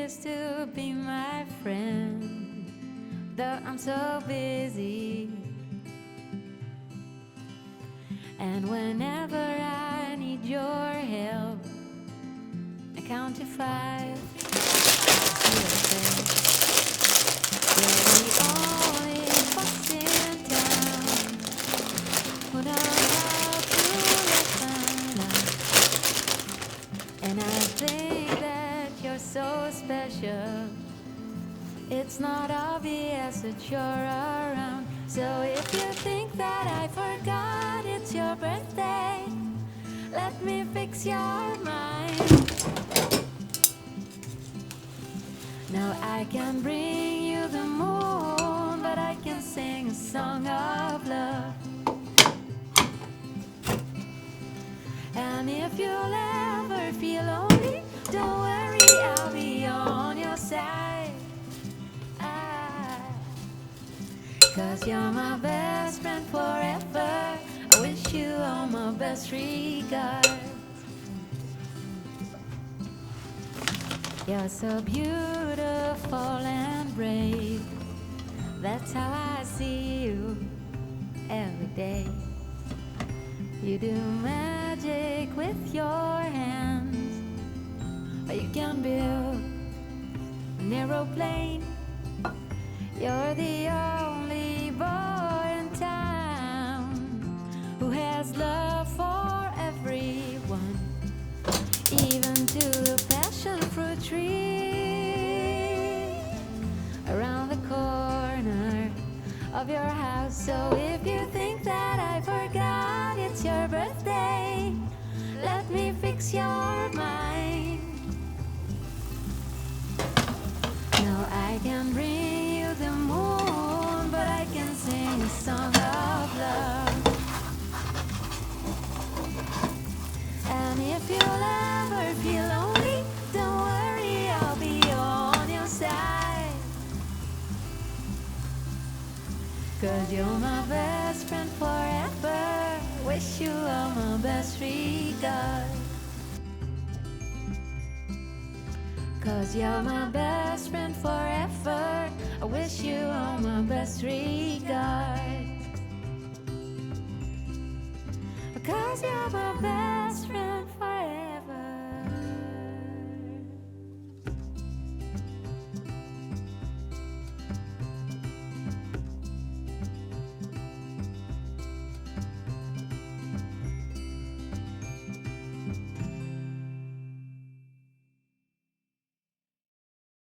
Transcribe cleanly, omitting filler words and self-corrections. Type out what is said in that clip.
promise to be my friend, though I'm so busy. And whenever I need your help, I count to 5. You're the only boss in town who knows how to listen up. And I think that you're so special. It's not obvious that you're around. So if you think that I forgot it's your birthday, let me fix your mind. Now I can bring you the moon, but I can sing a song of love. And if you'll ever feel lonely, don't worry, I'll be on your side. 'Cause you're my best friend forever. I wish you all my best regards. You're so beautiful and brave. That's how I see you every day. You do magic with your hands, or you can build an aeroplane. You're the only boy in town who has love for everyone, even to the passion fruit tree around the corner of your house. So if you think that I forgot it's your birthday, let me fix your mind. Now I can bring you the moon, but I can sing a song of love. And if you'll ever feel lonely, don't worry, I'll be on your side. 'Cause you're my best friend forever. Wish you all my best regards. 'Cause you're my best friend forever. I wish you all my best regards. 'Cause you're my best friend